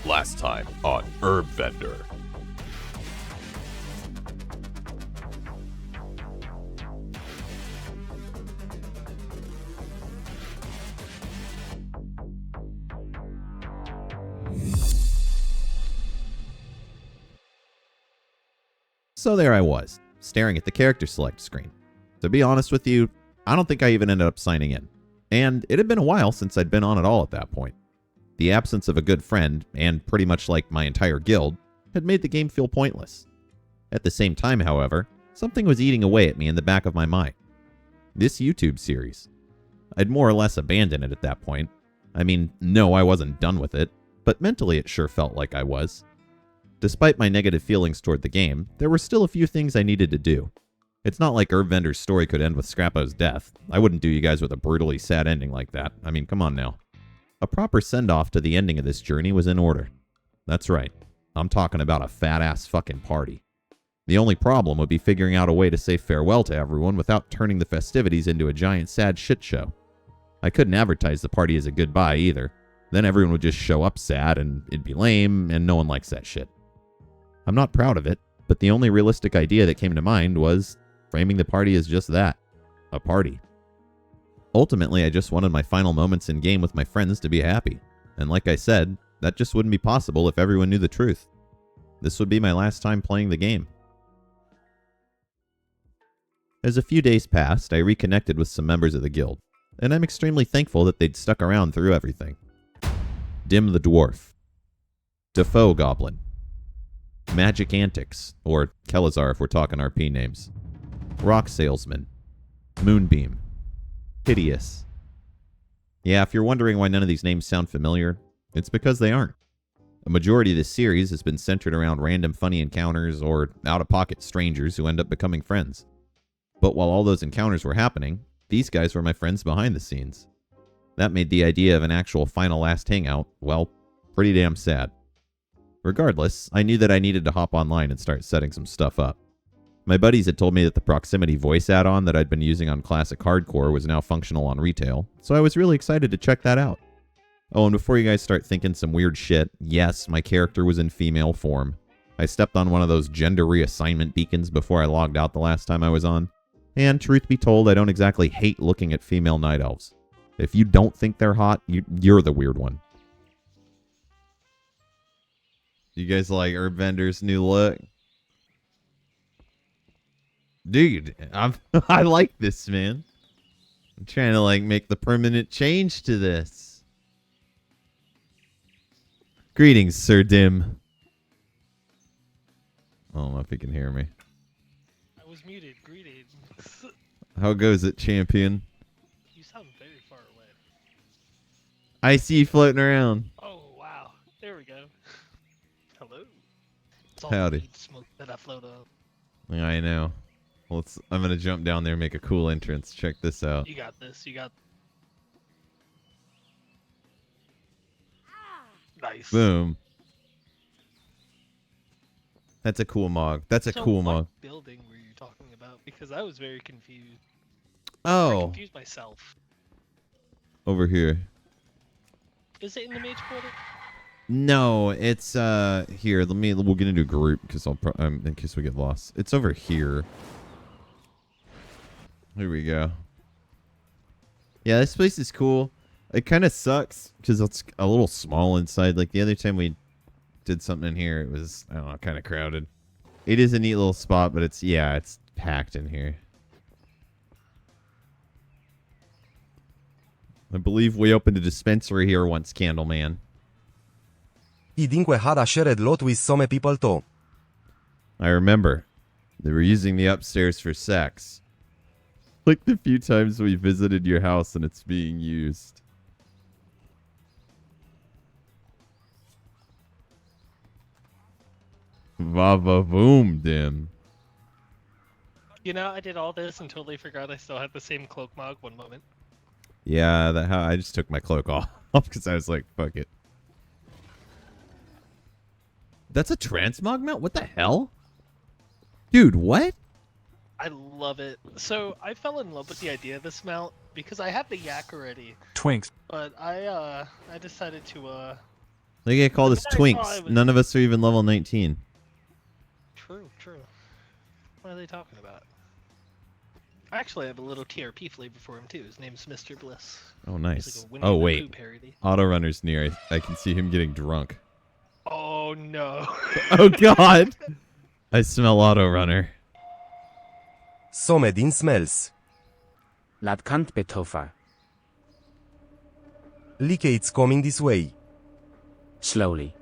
Last time on Herbvendor. So there I was, staring at the character select screen. To be honest with you, I don't think I even ended up signing in. And it had been a while since I'd been on at all at that point. The absence of a good friend, and pretty much like my entire guild, had made the game feel pointless. At the same time, however, something was eating away at me in the back of my mind. This YouTube series. I'd more or less abandoned it at that point. I mean, no, I wasn't done with it, but mentally it sure felt like I was. Despite my negative feelings toward the game, there were still a few things I needed to do. It's not like Herbvendor's story could end with Scrappo's death. I wouldn't do you guys with a brutally sad ending like that. I mean, come on now. A proper send-off to the ending of this journey was in order. That's right. I'm talking about a fat-ass fucking party. The only problem would be figuring out a way to say farewell to everyone without turning the festivities into a giant sad shit show. I couldn't advertise the party as a goodbye either. Then everyone would just show up sad and it'd be lame, and no one likes that shit. I'm not proud of it, but the only realistic idea that came to mind was framing the party as just that, a party. Ultimately, I just wanted my final moments in game with my friends to be happy. And like I said, that just wouldn't be possible if everyone knew the truth. This would be my last time playing the game. As a few days passed, I reconnected with some members of the guild, and I'm extremely thankful that they'd stuck around through everything. Dim the Dwarf, Defoe Goblin, Magic Antics, or Kelazar if we're talking RP names, Rock Salesman, Moonbeam, Hideous. Yeah, if you're wondering why none of these names sound familiar, it's because they aren't. A majority of this series has been centered around random funny encounters or out-of-pocket strangers who end up becoming friends. But while all those encounters were happening, these guys were my friends behind the scenes. That made the idea of an actual final last hangout, well, pretty damn sad. Regardless, I knew that I needed to hop online and start setting some stuff up. My buddies had told me that the proximity voice add-on that I'd been using on Classic Hardcore was now functional on retail, so I was really excited to check that out. Oh, and before you guys start thinking some weird shit, yes, my character was in female form. I stepped on one of those gender reassignment beacons before I logged out the last time I was on. And truth be told, I don't exactly hate looking at female night elves. If you don't think they're hot, you're the weird one. You guys like Herbvendor's new look? Dude, I like this, man. I'm trying to like make the permanent change to this. Greetings, Sir Dim. I don't know if he can hear me. I was muted. Greetings. How goes it, champion? You sound very far away. I see you floating around. Oh, wow. There we go. Hello. It's all Howdy. the weed smoke that I float up. Yeah, I know. Well, I'm going to jump down there and make a cool entrance. Check this out. You got this. You got... Nice. Boom. That's a cool mog. That's a cool mog. What building were you talking about? Because I was very confused. I Oh, confused myself. over here. Is it in the mage quarter? No, it's here. We'll get into a group because in case we get lost. It's over here. Here we go. Yeah, this place is cool. It kind of sucks because it's a little small inside. Like the other time we did something in here, it was, I don't know, kind of crowded. It is a neat little spot, but it's packed in here. I believe we opened a dispensary here once, Candleman. I dinque had a shared lot with some people too. I remember. They were using the upstairs for sex. Like the few times we visited your house and it's being used. Va-va-boom, Dim. You know, I did all this and totally forgot I still had the same cloak mog one moment. Yeah, I just took my cloak off because I was like, fuck it. That's a transmog mount? What the hell? Dude, what? I love it. So I fell in love with the idea of this mount because I have the yak already. Twinks. But I decided to They get called us I mean, I twinks. thought it None of us are even level 19. True, true. What are they talking about? I actually have a little TRP flavor for him too. His name's Mr. Bliss. Oh, He's nice. like a Winnie Oh, the wait. Pooh parody. Autorunner's near. I can see him getting drunk. Oh no. Oh, God. I smell Autorunner. Somedin smells. Lad kant betofa. Like it's coming this way. Slowly.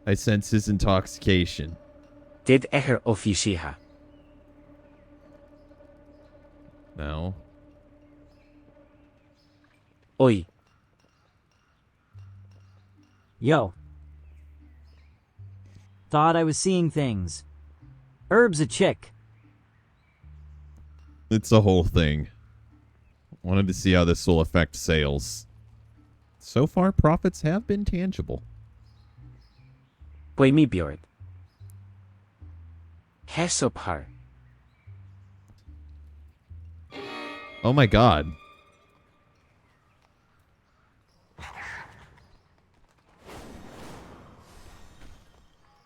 I sense his intoxication. Did echer officiha. No. Oi. Yo. Thought I was seeing things. Herb's a chick. It's a whole thing. Wanted to see how this will affect sales. So far, profits have been tangible. Boy mi bjord. Hesopar. Oh my god.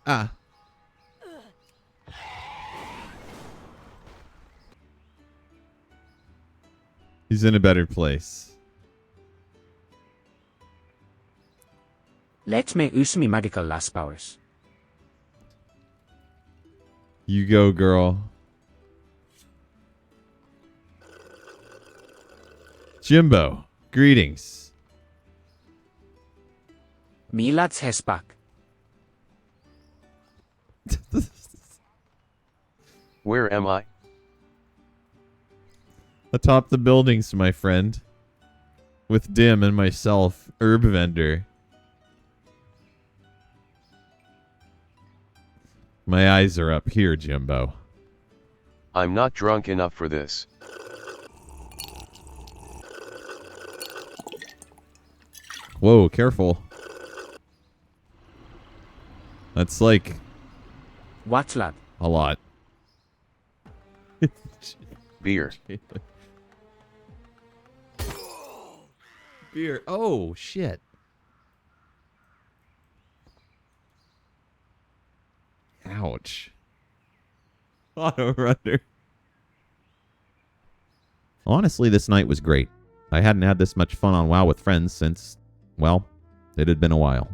Ah. He's in a better place. Let me usmi magical last powers. You go, girl. Jimbo, greetings. Mi lads hespak. Where am I? Atop the buildings, my friend. With Dim and myself, Herbvendor. My eyes are up here, Jimbo. I'm not drunk enough for this. Whoa, careful. That's like What lad? a lot. Beer. Beer. Oh, shit. Ouch. Autorunner. Honestly, this night was great. I hadn't had this much fun on WoW with friends since, well, it had been a while.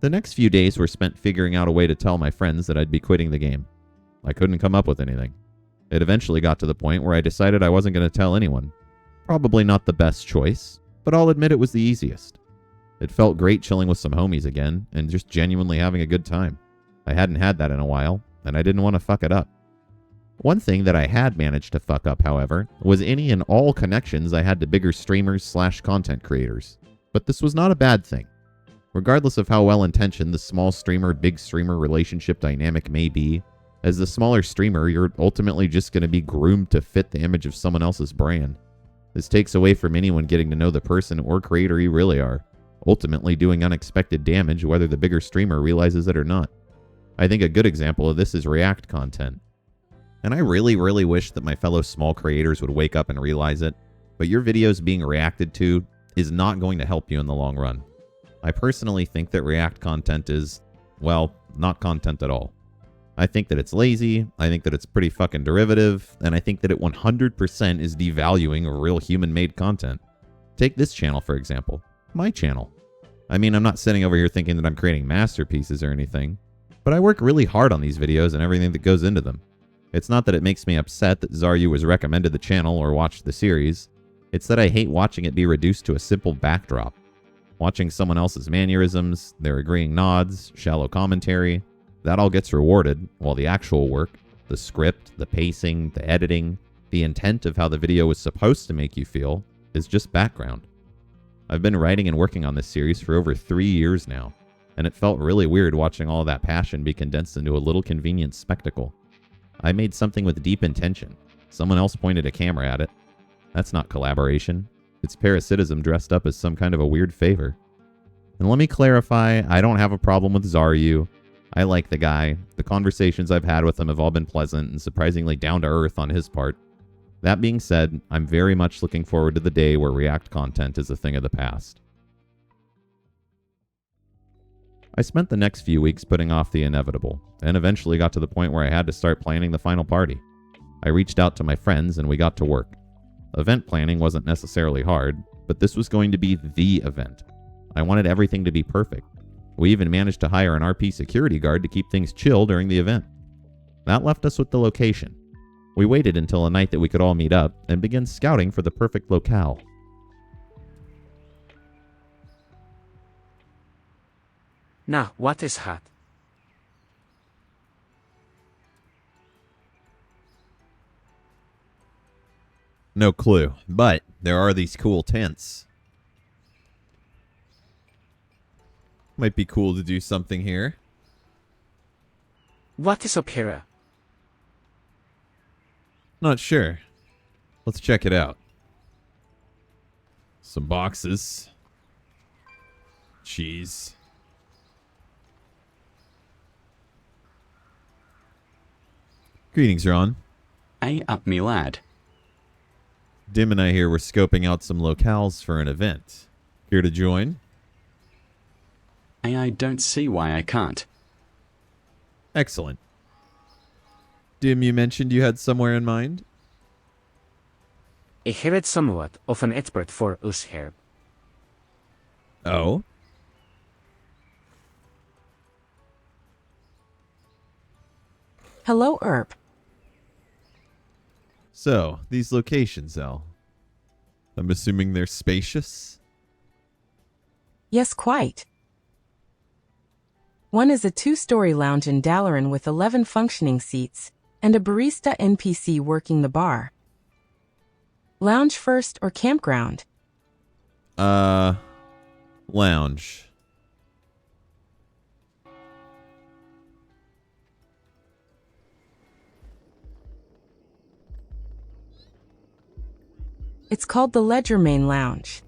The next few days were spent figuring out a way to tell my friends that I'd be quitting the game. I couldn't come up with anything. It eventually got to the point where I decided I wasn't going to tell anyone. Probably not the best choice, but I'll admit it was the easiest. It felt great chilling with some homies again, and just genuinely having a good time. I hadn't had that in a while, and I didn't want to fuck it up. One thing that I had managed to fuck up, however, was any and all connections I had to bigger streamers/content creators. But this was not a bad thing. Regardless of how well-intentioned the small streamer-big streamer relationship dynamic may be, as the smaller streamer, you're ultimately just going to be groomed to fit the image of someone else's brand. This takes away from anyone getting to know the person or creator you really are, ultimately doing unexpected damage whether the bigger streamer realizes it or not. I think a good example of this is React content. And I really, really wish that my fellow small creators would wake up and realize it, but your videos being reacted to is not going to help you in the long run. I personally think that React content is, well, not content at all. I think that it's lazy, I think that it's pretty fucking derivative, and I think that it 100% is devaluing real human-made content. Take this channel, for example. My channel. I mean, I'm not sitting over here thinking that I'm creating masterpieces or anything, but I work really hard on these videos and everything that goes into them. It's not that it makes me upset that Zaryu was recommended the channel or watched the series. It's that I hate watching it be reduced to a simple backdrop. Watching someone else's mannerisms, their agreeing nods, shallow commentary, that all gets rewarded, while the actual work, the script, the pacing, the editing, the intent of how the video was supposed to make you feel, is just background. I've been writing and working on this series for over 3 years now, and it felt really weird watching all of that passion be condensed into a little convenient spectacle. I made something with deep intention. Someone else pointed a camera at it. That's not collaboration. It's parasitism dressed up as some kind of a weird favor. And let me clarify, I don't have a problem with Zaryu. I like the guy. The conversations I've had with him have all been pleasant and surprisingly down to earth on his part. That being said, I'm very much looking forward to the day where React content is a thing of the past. I spent the next few weeks putting off the inevitable, and eventually got to the point where I had to start planning the final party. I reached out to my friends and we got to work. Event planning wasn't necessarily hard, but this was going to be the event. I wanted everything to be perfect. We even managed to hire an RP security guard to keep things chill during the event. That left us with the location. We waited until a night that we could all meet up and begin scouting for the perfect locale. Now, what is hot? No clue, but there are these cool tents. Might be cool to do something here. What is up here? Not sure. Let's check it out. Some boxes. Cheese. Greetings, Ron. Aye up me lad. Dim and I here were scoping out some locales for an event. Here to join? Aye, I don't see why I can't. Excellent. Dim, you mentioned you had somewhere in mind? I heard somewhat of an expert for us here. Oh? Hello, Herb. So, these locations, El. I'm assuming they're spacious? Yes, quite. One is a 2-story lounge in Dalaran with 11 functioning seats and a barista NPC working the bar. Lounge first or campground? Lounge. It's called the Ledger Main Lounge.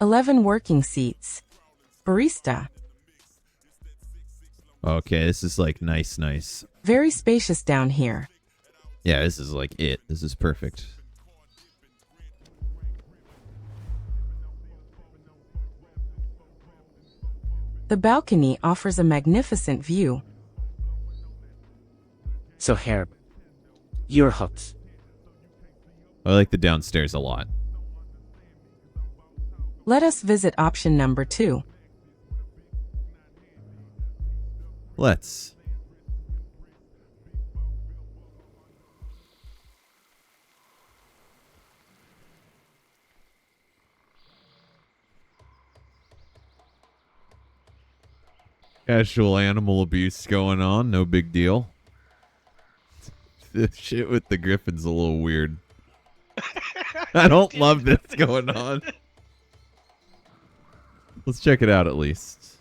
"11 working seats. Barista. Okay, this is like nice. Very spacious down here. Yeah, this is like it. This is perfect. The balcony offers a magnificent view. So Herb, you're hot. I like the downstairs a lot. Let us visit option number 2. Let's. Casual animal abuse going on, no big deal. The shit with the griffin's a little weird. I don't love this going on. Let's check it out at least.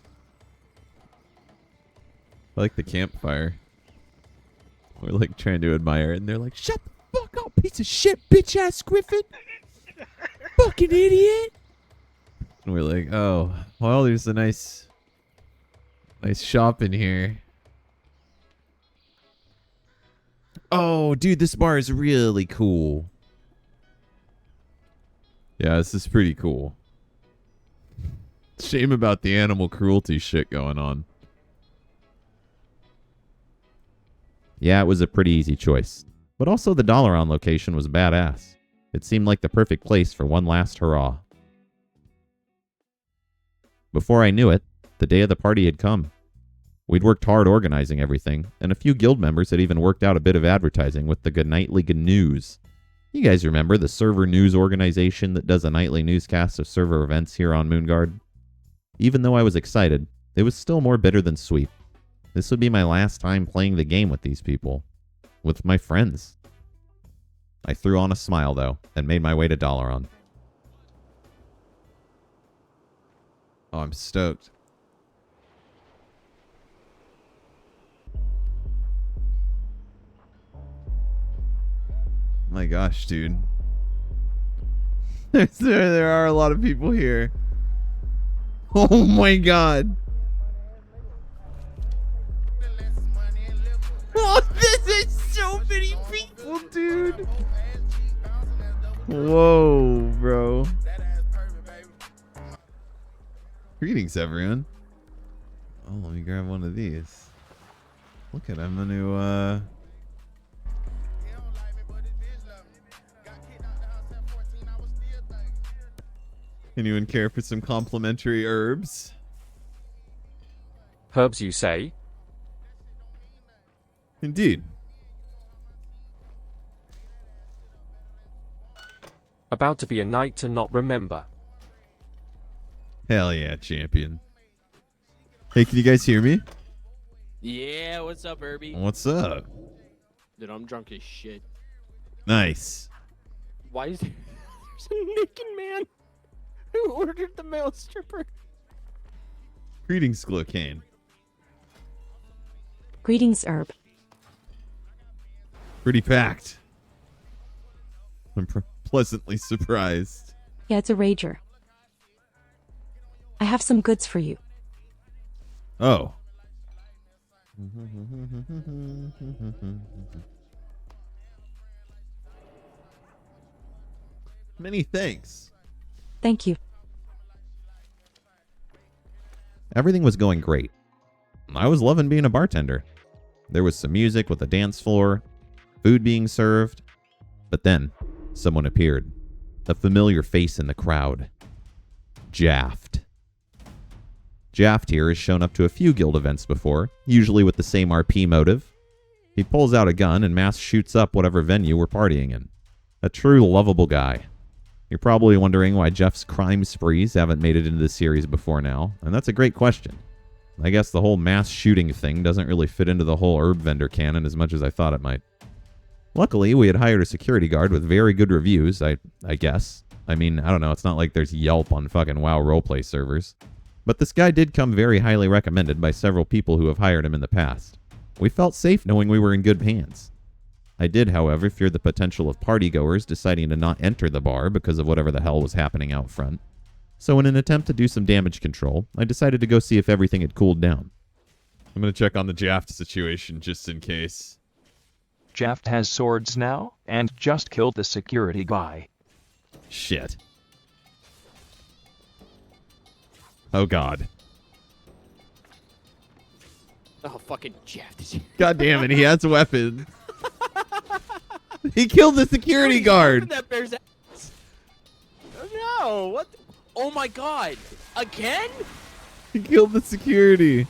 I like the campfire. We're like trying to admire it, and they're like, "Shut the fuck up, piece of shit, bitch ass griffin! Fucking idiot!" And we're like, "Oh, well, there's a nice shop in here." Oh, dude, this bar is really cool. Yeah, this is pretty cool. Shame about the animal cruelty shit going on. Yeah, it was a pretty easy choice. But also the Dalaran location was badass. It seemed like the perfect place for one last hurrah. Before I knew it, the day of the party had come. We'd worked hard organizing everything, and a few guild members had even worked out a bit of advertising with the Nightly News. You guys remember the server news organization that does a nightly newscast of server events here on Moonguard? Even though I was excited, it was still more bitter than sweet. This would be my last time playing the game with these people. With my friends. I threw on a smile, though, and made my way to Dalaran. Oh, I'm stoked. My gosh, dude. There are a lot of people here. Oh my god. Oh, this is so many people, dude. Whoa, bro. Greetings, everyone. Oh, let me grab one of these. Look at, I'm gonna, anyone care for some complimentary herbs? Herbs, you say? Indeed. About to be a night to not remember. Hell yeah, champion. Hey, can you guys hear me? Yeah, what's up, Herbie? What's up? Dude, I'm drunk as shit. Nice. Why is there's a naked man who ordered the male stripper? Greetings, Glocane. Greetings, Herb. Pretty packed. I'm pleasantly surprised. Yeah, it's a rager. I have some goods for you. Oh. Many thanks. Thank you. Everything was going great. I was loving being a bartender. There was some music with a dance floor, food being served. But then, someone appeared. A familiar face in the crowd. Jaft. Jaft here has shown up to a few guild events before, usually with the same RP motive. He pulls out a gun and mass shoots up whatever venue we're partying in. A true lovable guy. You're probably wondering why Jeff's crime sprees haven't made it into this series before now, and that's a great question. I guess the whole mass shooting thing doesn't really fit into the whole Herbvendor canon as much as I thought it might. Luckily, we had hired a security guard with very good reviews, I guess. I mean, I don't know, it's not like there's Yelp on fucking WoW roleplay servers. But this guy did come very highly recommended by several people who have hired him in the past. We felt safe knowing we were in good hands. I did, however, fear the potential of partygoers deciding to not enter the bar because of whatever the hell was happening out front. So in an attempt to do some damage control, I decided to go see if everything had cooled down. I'm going to check on the Jaft situation just in case. Jaft has swords now, and just killed the security guy. Shit. Oh god. Oh, fucking Jeff. God damn it, he has a weapon. He killed the security guard. That bear's ass. No, what? Oh my god. Again? He killed the security.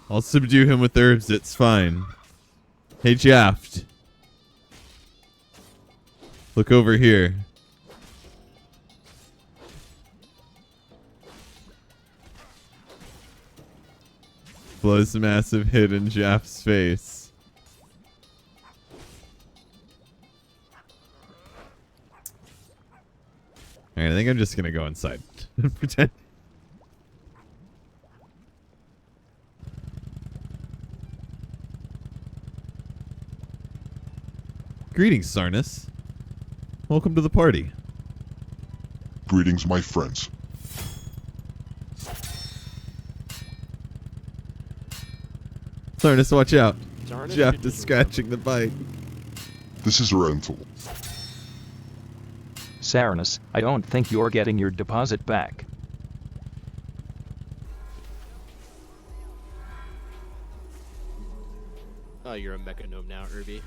I'll subdue him with herbs, it's fine. Hey, Jaft. Look over here. Blows a massive hit in Jaft's face. Alright, I think I'm just gonna go inside. Pretend. Greetings, Sarnus. Welcome to the party. Greetings, my friends. Sarnus, watch out. Sarnus, Jeff is scratching the bike. This is a rental. Sarnus, I don't think you're getting your deposit back. Oh, you're a mechanome now, Herbie.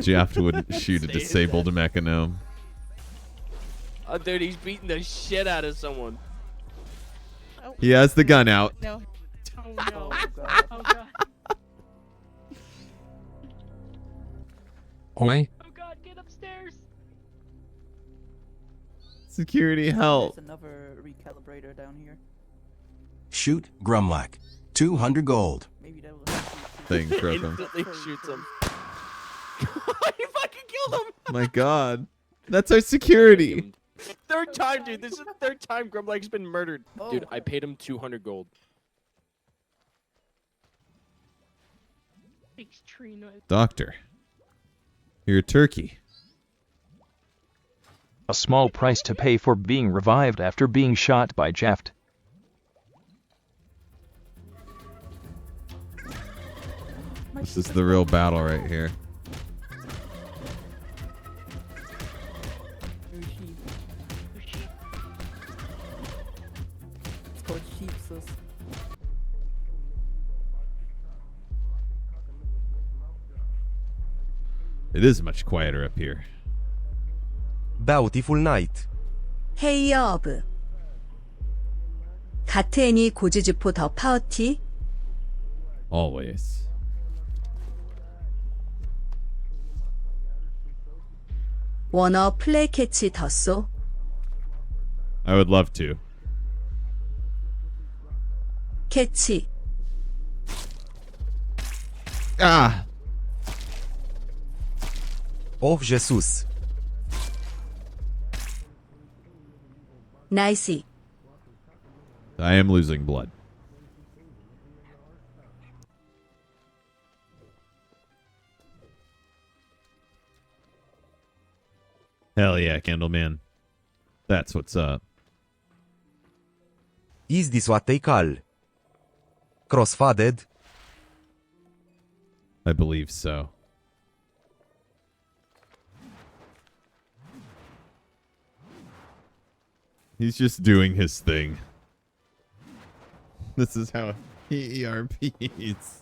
Jeff wouldn't shoot a disabled mechanome. Oh, dude, he's beating the shit out of someone. Oh. He has the gun out. No. Oh no. Oh god. Oh god. Oi. Oh god, get upstairs. Security help. There's another recalibrator down here. Shoot Grumlack. 200 gold. Maybe that will Thing broke him. Instantly shoots him. He fucking killed him! My god. That's our security. Third time, dude. This is the third time Grumlake's been murdered. Oh. Dude, I paid him 200 gold. Makes tree noise. Doctor. You're a turkey. A small price to pay for being revived after being shot by Jaft. This is the real battle right here. Sheep. It's called sheep, sis. It is much quieter up here. Beautiful night. 헤이 여브. 가테니 고즈주포 더 파워티. Always. 워너 플레이 캐치 더 쏘. I would love to. 캐치. Ah! Oh Jesus. 나이스. I am losing blood. Hell yeah, Candleman. That's what's up. Is this what they call cross-faded? I believe so. He's just doing his thing. This is how he ERPs.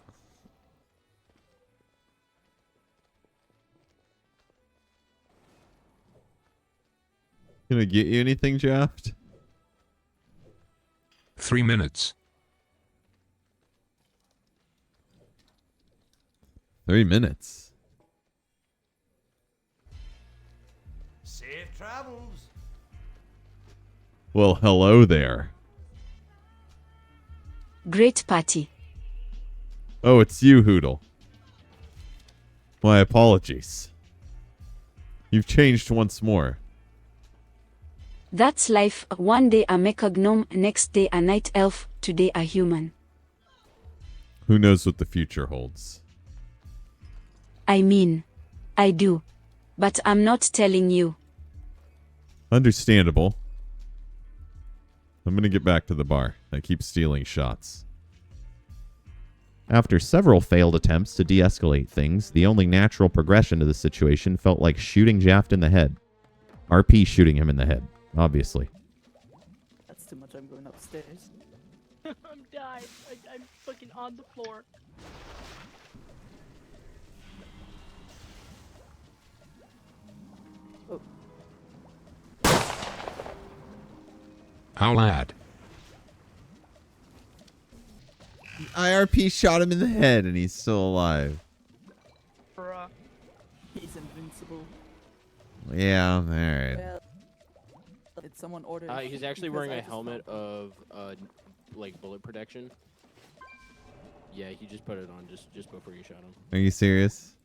Gonna get you anything, Jaft? 3 minutes. 3 minutes. Safe travels. Well, hello there. Great party. Oh, it's you, Hoodle. My apologies. You've changed once more. That's life. One day a mecha gnome, next day a night elf, today a human. Who knows what the future holds? I mean, I do. But I'm not telling you. Understandable. I'm gonna get back to the bar. I keep stealing shots. After several failed attempts to de-escalate things, the only natural progression to the situation felt like shooting Jaft in the head. RP shooting him in the head, obviously. That's too much. I'm going upstairs. I'm dying. I'm fucking on the floor. How lad? IRP shot him in the head and he's still alive. Bruh. He's invincible. Yeah, alright. Well, did someone order? He's actually wearing a helmet of like bullet protection. Yeah, he just put it on just before you shot him. Are you serious?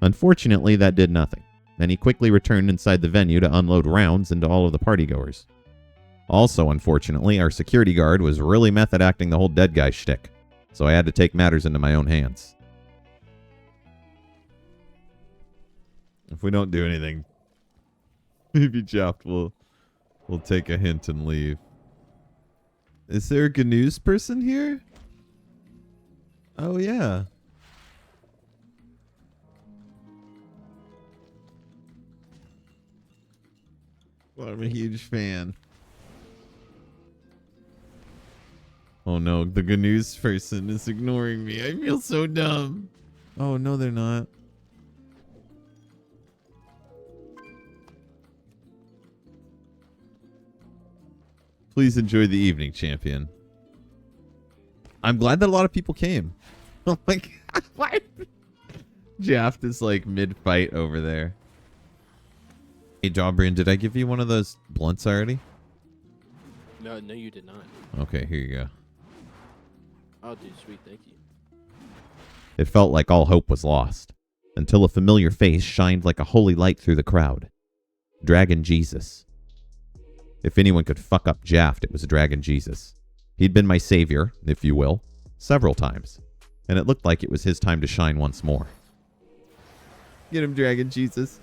Unfortunately, that did nothing, and he quickly returned inside the venue to unload rounds into all of the partygoers. Also, unfortunately, our security guard was really method acting the whole dead guy shtick, so I had to take matters into my own hands. If we don't do anything, maybe Jaft will take a hint and leave. Is there a GNU's person here? Oh, yeah. Well, I'm a huge fan. Oh no, the GNU's person is ignoring me. I feel so dumb. Oh no, they're not. Please enjoy the evening, champion. I'm glad that a lot of people came. Oh my god, why? Jaft is like mid-fight over there. Hey, Jawbrian, did I give you one of those blunts already? No, you did not. Okay, here you go. Oh, dude, sweet, thank you. It felt like all hope was lost, until a familiar face shined like a holy light through the crowd. Dragon Jesus. If anyone could fuck up Jaft, it was Dragon Jesus. He'd been my savior, if you will, several times, and it looked like it was his time to shine once more. Get him, Dragon Jesus.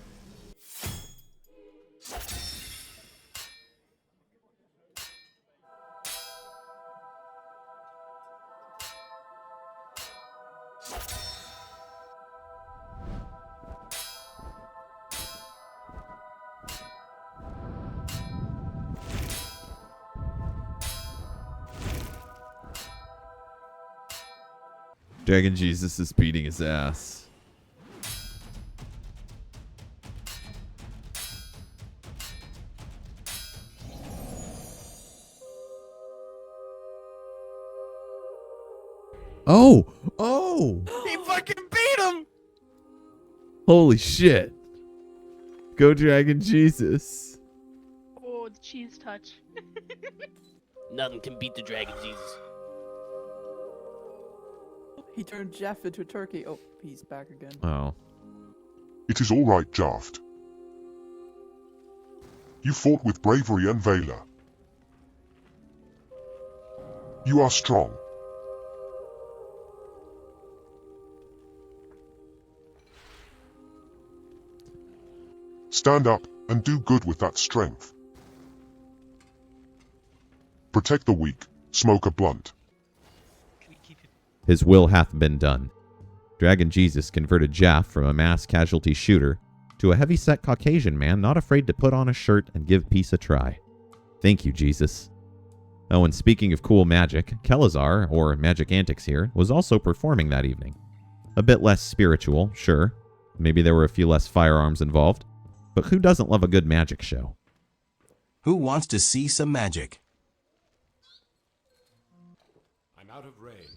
Dragon Jesus is beating his ass. Oh! Oh! He fucking beat him! Holy shit. Go Dragon Jesus. Oh, the cheese touch. Nothing can beat the Dragon Jesus. He turned Jeff into a turkey. Oh, he's back again. Oh. It is all right, Jaft. You fought with bravery and valor. You are strong. Stand up and do good with that strength. Protect the weak, smoke a blunt. His will hath been done. Dragon Jesus converted Jaff from a mass casualty shooter to a heavy-set Caucasian man not afraid to put on a shirt and give peace a try. Thank you, Jesus. Oh, and speaking of cool magic, Kelazar, or Magic Antics here, was also performing that evening. A bit less spiritual, sure. Maybe there were a few less firearms involved. But who doesn't love a good magic show? Who wants to see some magic? I'm out of range.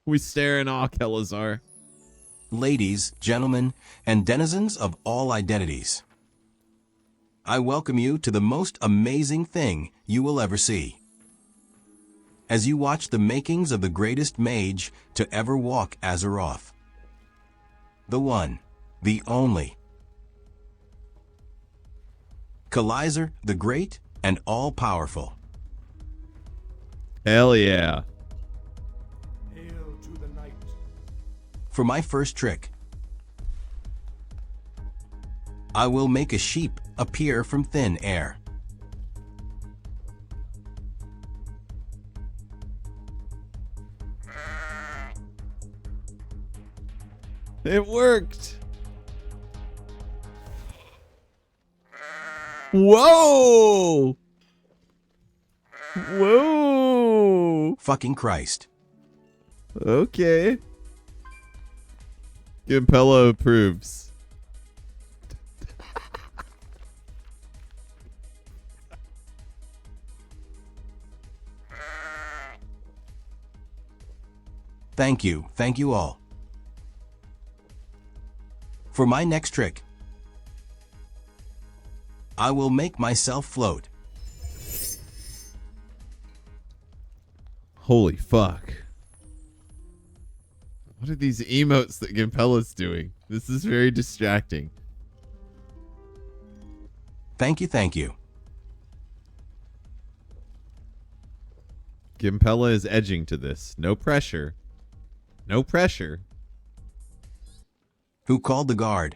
We stare in awe, Kelazar. Ladies, gentlemen, and denizens of all identities, I welcome you to the most amazing thing you will ever see. As you watch the makings of the greatest mage to ever walk Azeroth. The one, the only. Kalizer, the great and all-powerful. Hell yeah. Hail to the night. For my first trick, I will make a sheep appear from thin air. It worked. Whoa! Whoa! Fucking Christ. Okay. Gimpella approves. Thank you all. For my next trick, I will make myself float. Holy fuck. What are these emotes that Gimpella's doing? This is very distracting. Thank you. Gimpella is edging to this. No pressure. No pressure. Who called the guard?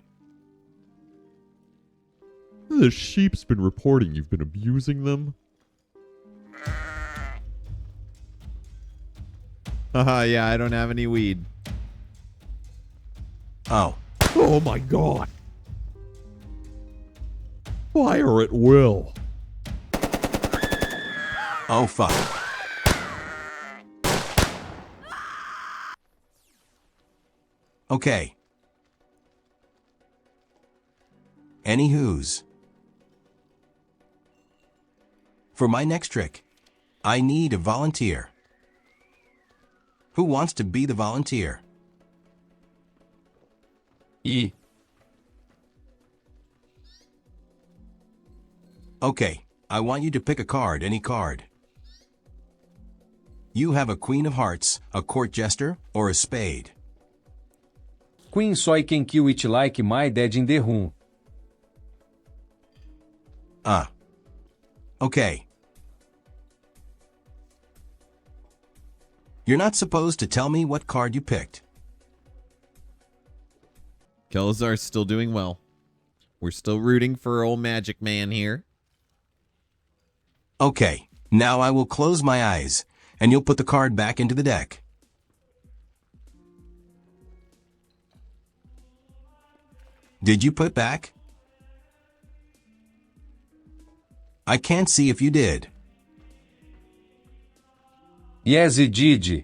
The sheep's been reporting you've been abusing them. Haha, yeah, I don't have any weed. Oh. Oh my god. Fire at will. Oh fuck. Okay. Anywho's. For my next trick, I need a volunteer. Who wants to be the volunteer? Okay, I want you to pick a card, any card. You have a Queen of Hearts, a Court Jester, or a Spade. Queen só quem kill it like my dead in the room. Okay. You're not supposed to tell me what card you picked. Kelazar's still doing well. We're still rooting for old Magic Man here. Okay, now I will close my eyes, and you'll put the card back into the deck. Did you put back? I can't see if you did. Yes, he did.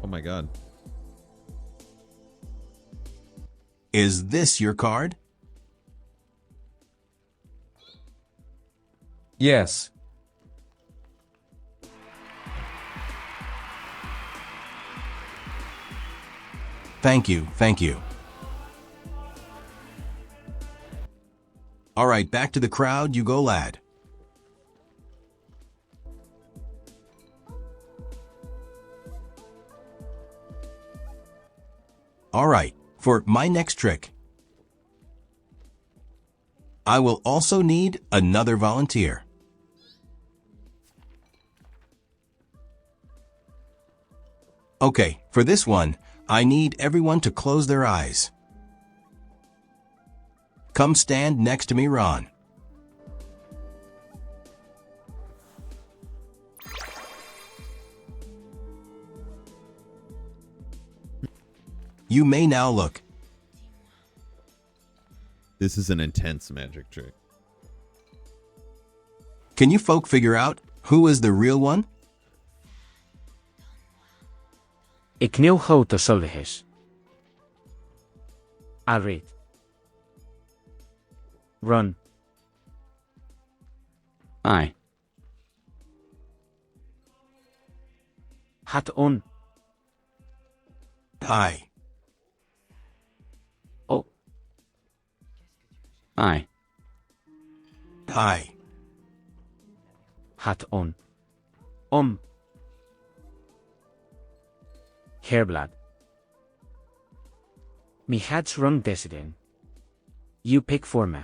Oh my god. Is this your card? Yes. Thank you, thank you. All right, back to the crowd you go, lad. All right, for my next trick, I will also need another volunteer. Okay, for this one, I need everyone to close their eyes. Come stand next to me, Ron. You may now look. This is an intense magic trick. Can you folk figure out who is the real one? Ik kneel grote soldiges. I read. Run. I. Hat on. Hi. Oh. I. Hi. Hat on. Hairblad. Me hat's rung desident. You pick for me.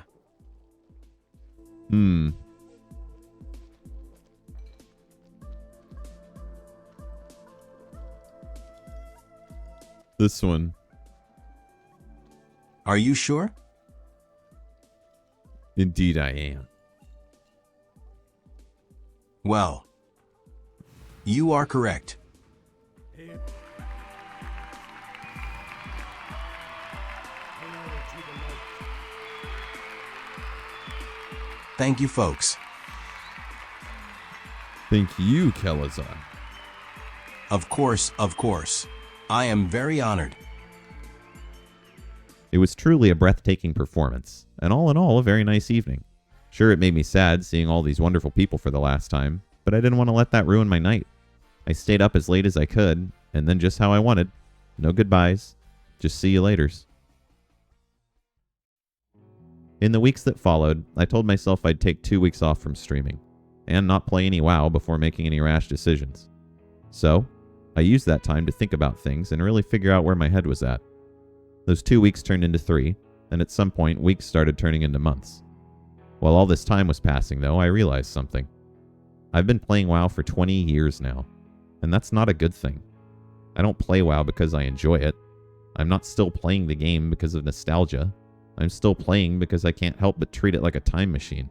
This one. Are you sure? Indeed I am. Well, you are correct. Thank you, folks. Thank you, Kelazar. Of course, of course. I am very honored. It was truly a breathtaking performance, and all in all, a very nice evening. Sure, it made me sad seeing all these wonderful people for the last time, but I didn't want to let that ruin my night. I stayed up as late as I could, and then just how I wanted. No goodbyes. Just see you laters. In the weeks that followed, I told myself I'd take 2 weeks off from streaming, and not play any WoW before making any rash decisions. So, I used that time to think about things and really figure out where my head was at. Those 2 weeks turned into 3, and at some point, weeks started turning into months. While all this time was passing, though, I realized something. I've been playing WoW for 20 years now, and that's not a good thing. I don't play WoW because I enjoy it. I'm not still playing the game because of nostalgia. I'm still playing because I can't help but treat it like a time machine.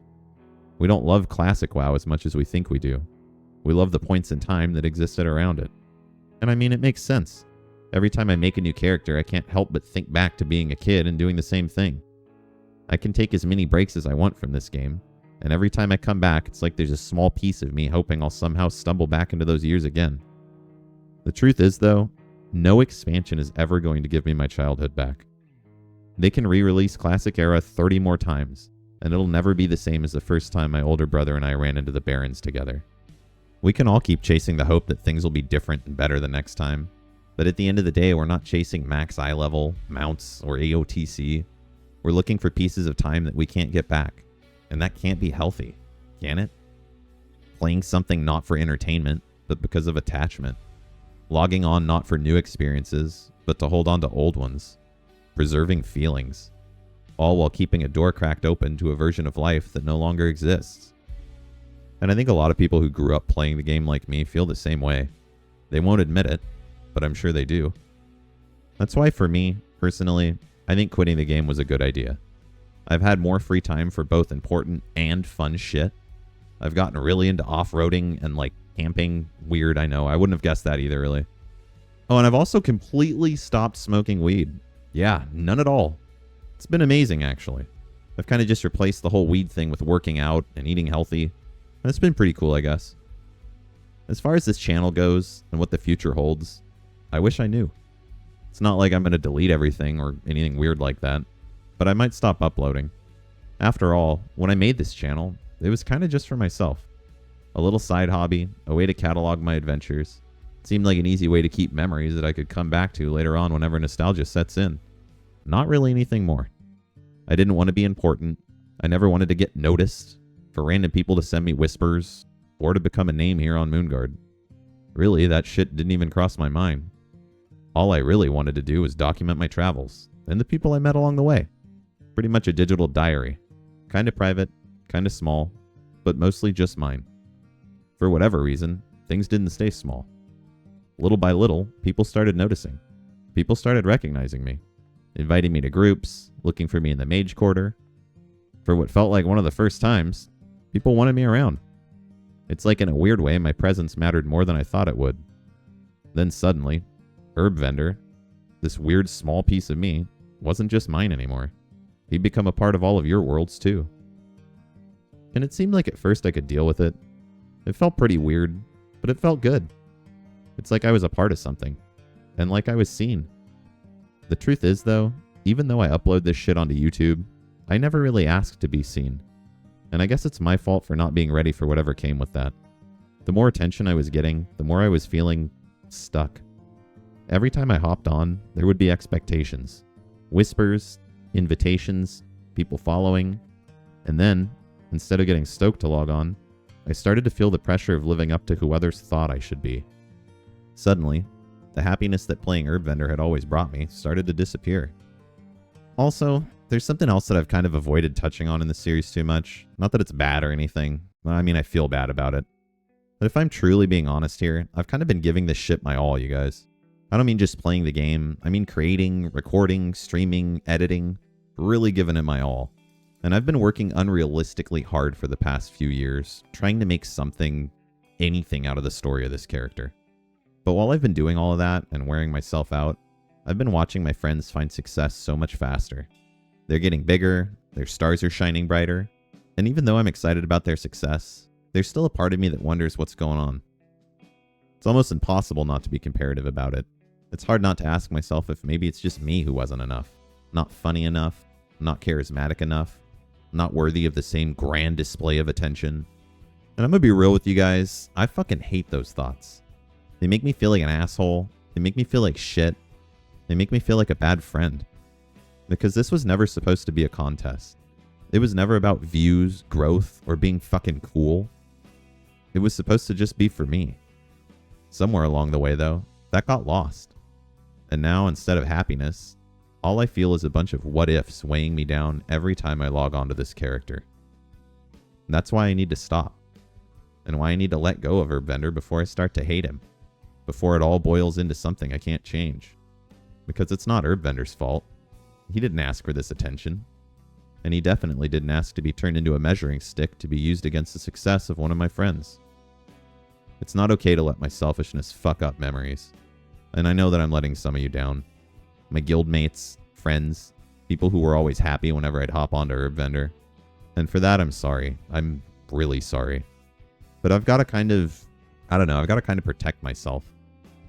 We don't love classic WoW as much as we think we do. We love the points in time that existed around it. And I mean, it makes sense. Every time I make a new character, I can't help but think back to being a kid and doing the same thing. I can take as many breaks as I want from this game, and every time I come back, it's like there's a small piece of me hoping I'll somehow stumble back into those years again. The truth is, though, no expansion is ever going to give me my childhood back. They can re-release Classic Era 30 more times, and it'll never be the same as the first time my older brother and I ran into the Barrens together. We can all keep chasing the hope that things will be different and better the next time, but at the end of the day, we're not chasing max eye level, mounts, or AOTC. We're looking for pieces of time that we can't get back, and that can't be healthy, can it? Playing something not for entertainment, but because of attachment. Logging on not for new experiences, but to hold on to old ones. Preserving feelings. All while keeping a door cracked open to a version of life that no longer exists. And I think a lot of people who grew up playing the game like me feel the same way. They won't admit it, but I'm sure they do. That's why for me, personally, I think quitting the game was a good idea. I've had more free time for both important and fun shit. I've gotten really into off-roading and like camping. Weird, I know. I wouldn't have guessed that either, really. Oh, and I've also completely stopped smoking weed. Yeah, none at all. It's been amazing, actually. I've kind of just replaced the whole weed thing with working out and eating healthy. And it's been pretty cool, I guess. As far as this channel goes and what the future holds, I wish I knew. It's not like I'm going to delete everything or anything weird like that, but I might stop uploading. After all, when I made this channel, it was kind of just for myself. A little side hobby, a way to catalog my adventures. It seemed like an easy way to keep memories that I could come back to later on whenever nostalgia sets in. Not really anything more. I didn't want to be important. I never wanted to get noticed, for random people to send me whispers, or to become a name here on Moonguard. Really, that shit didn't even cross my mind. All I really wanted to do was document my travels, and the people I met along the way. Pretty much a digital diary. Kinda private, kinda small, but mostly just mine. For whatever reason, things didn't stay small. Little by little, people started noticing. People started recognizing me, inviting me to groups, looking for me in the mage quarter. For what felt like one of the first times, people wanted me around. It's like in a weird way my presence mattered more than I thought it would. Then suddenly, Herbvendor, this weird small piece of me, wasn't just mine anymore. He'd become a part of all of your worlds too. And it seemed like at first I could deal with it. It felt pretty weird, but it felt good. It's like I was a part of something, and like I was seen. The truth is though, even though I upload this shit onto YouTube, I never really asked to be seen. And I guess it's my fault for not being ready for whatever came with that. The more attention I was getting, the more I was feeling stuck. Every time I hopped on, there would be expectations. Whispers, invitations, people following. And then, instead of getting stoked to log on, I started to feel the pressure of living up to who others thought I should be. Suddenly, the happiness that playing Herbvendor had always brought me started to disappear. Also, there's something else that I've kind of avoided touching on in the series too much. Not that it's bad or anything. I mean, I feel bad about it. But if I'm truly being honest here, I've kind of been giving this shit my all, you guys. I don't mean just playing the game. I mean creating, recording, streaming, editing. Really giving it my all. And I've been working unrealistically hard for the past few years, trying to make anything out of the story of this character. But while I've been doing all of that and wearing myself out, I've been watching my friends find success so much faster. They're getting bigger, their stars are shining brighter, and even though I'm excited about their success, there's still a part of me that wonders what's going on. It's almost impossible not to be comparative about it. It's hard not to ask myself if maybe it's just me who wasn't enough, not funny enough, not charismatic enough, not worthy of the same grand display of attention. And I'm gonna be real with you guys, I fucking hate those thoughts. They make me feel like an asshole, they make me feel like shit, they make me feel like a bad friend. Because this was never supposed to be a contest. It was never about views, growth, or being fucking cool. It was supposed to just be for me. Somewhere along the way, though, that got lost. And now, instead of happiness, all I feel is a bunch of what-ifs weighing me down every time I log onto this character. And that's why I need to stop. And why I need to let go of Herbvendor before I start to hate him. Before it all boils into something I can't change. Because it's not Herbvendor's fault. He didn't ask for this attention. And he definitely didn't ask to be turned into a measuring stick to be used against the success of one of my friends. It's not okay to let my selfishness fuck up memories. And I know that I'm letting some of you down. My guildmates, friends, people who were always happy whenever I'd hop onto Herbvendor. And for that, I'm sorry. I'm really sorry. But I've got to I've got to protect myself.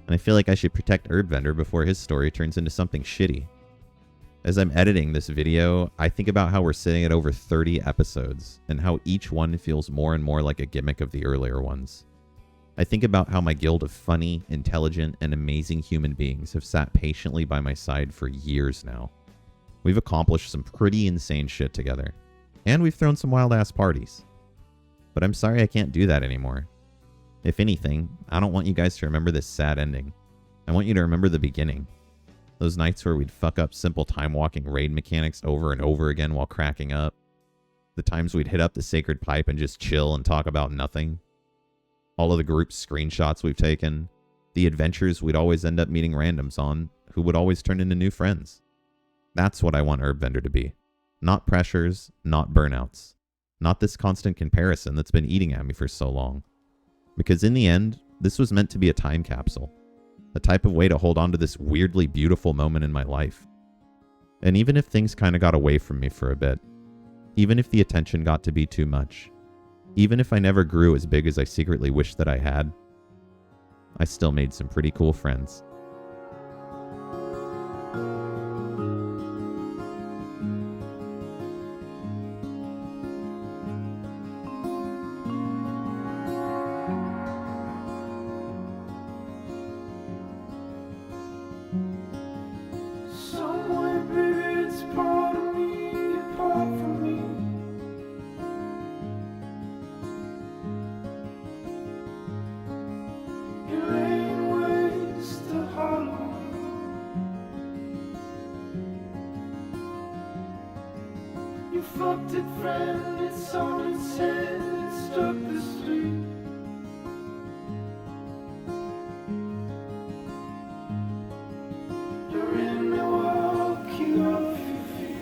And I feel like I should protect Herbvendor before his story turns into something shitty. As I'm editing this video, I think about how we're sitting at over 30 episodes, and how each one feels more and more like a gimmick of the earlier ones. I think about how my guild of funny, intelligent, and amazing human beings have sat patiently by my side for years now. We've accomplished some pretty insane shit together, and we've thrown some wild-ass parties. But I'm sorry I can't do that anymore. If anything, I don't want you guys to remember this sad ending. I want you to remember the beginning. Those nights where we'd fuck up simple time-walking raid mechanics over and over again while cracking up. The times we'd hit up the sacred pipe and just chill and talk about nothing. All of the group screenshots we've taken. The adventures we'd always end up meeting randoms on, who would always turn into new friends. That's what I want Herbvendor to be. Not pressures, not burnouts. Not this constant comparison that's been eating at me for so long. Because in the end, this was meant to be a time capsule. A type of way to hold on to this weirdly beautiful moment in my life. And even if things kind of got away from me for a bit, even if the attention got to be too much, even if I never grew as big as I secretly wished that I had, I still made some pretty cool friends. Somewhere, baby, it's part of me, apart from me. It ain't waste to hollow. You fucked it, friend, it's on its head, it struck the street. You're in the walk, you off your feet.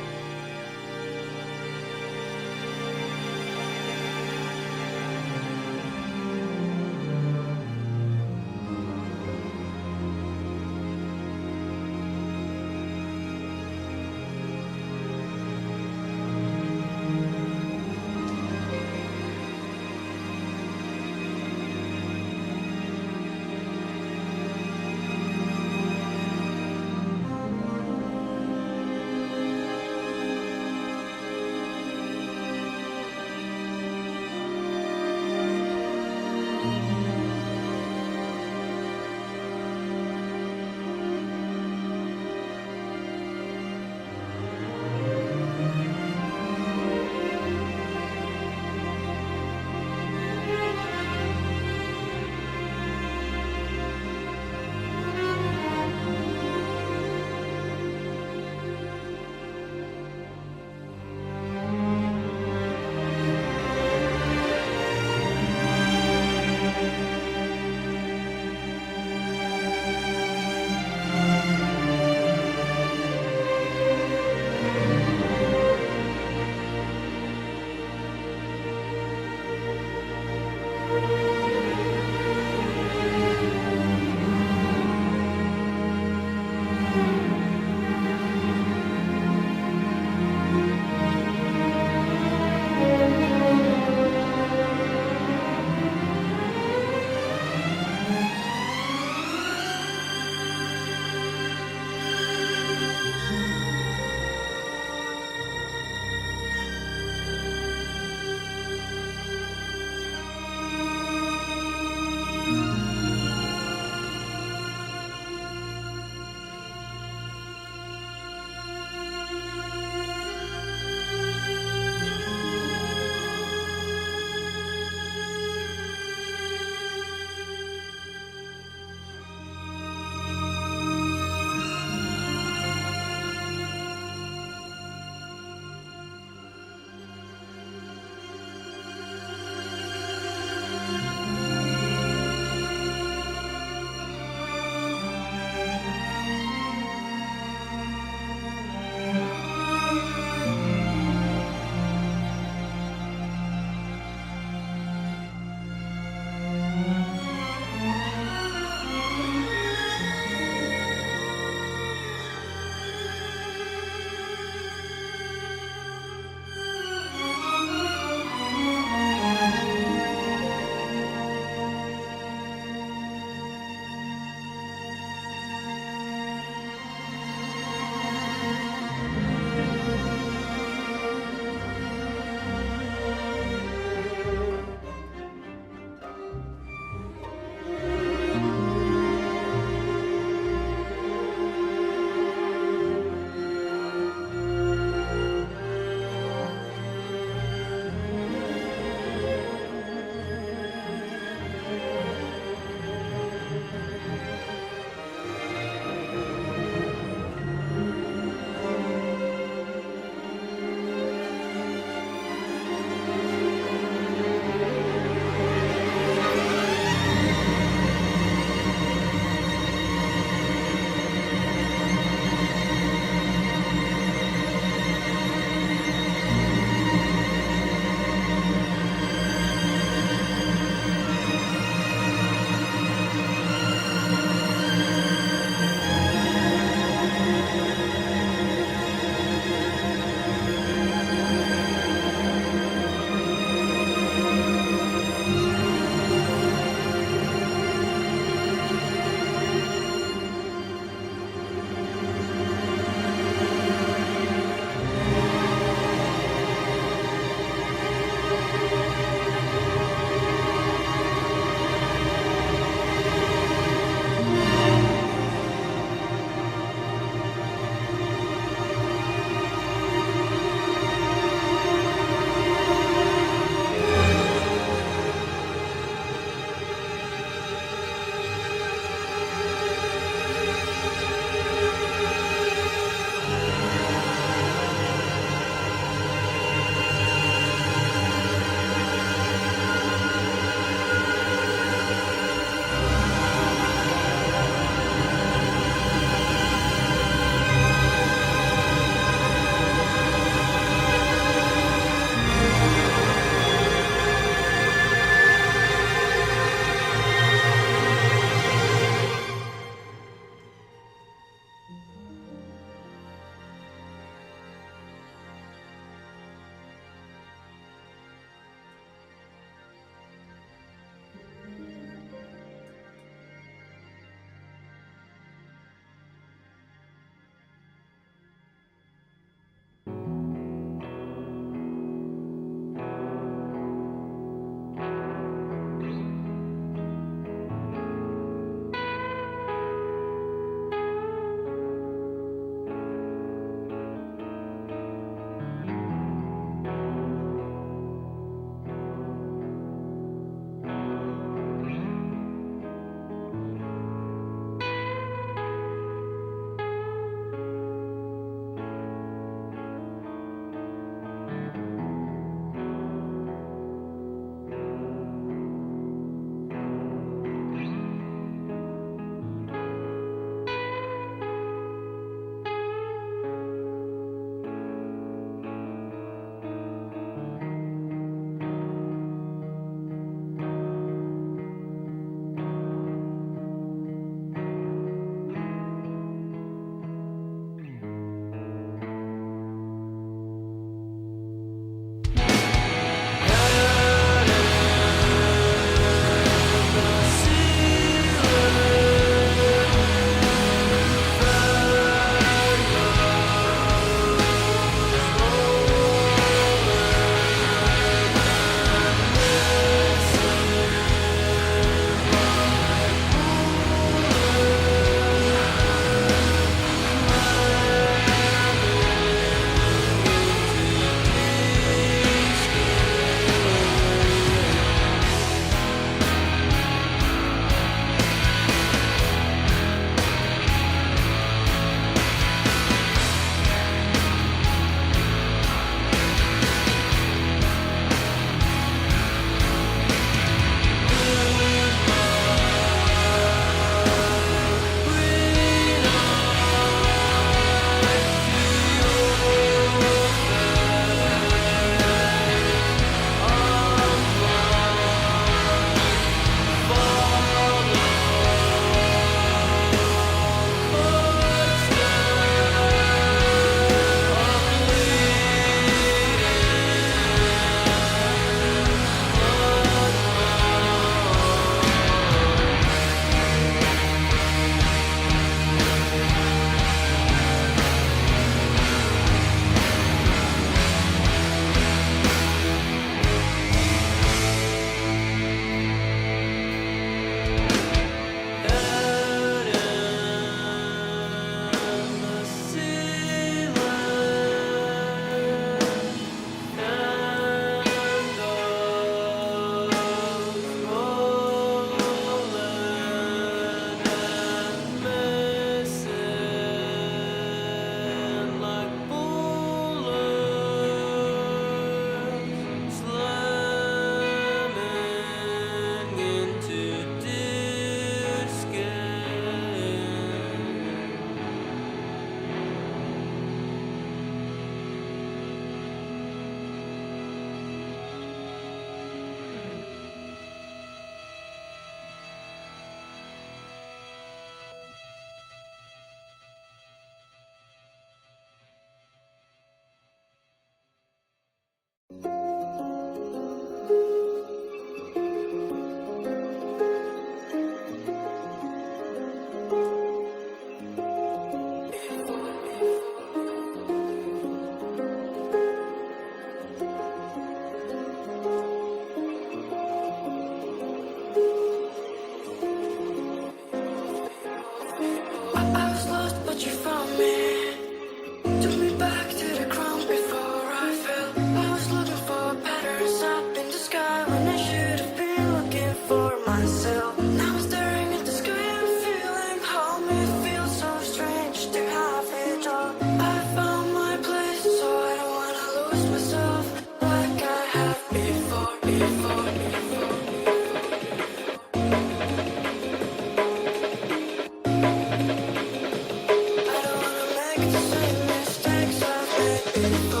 the same mistakes I've made before.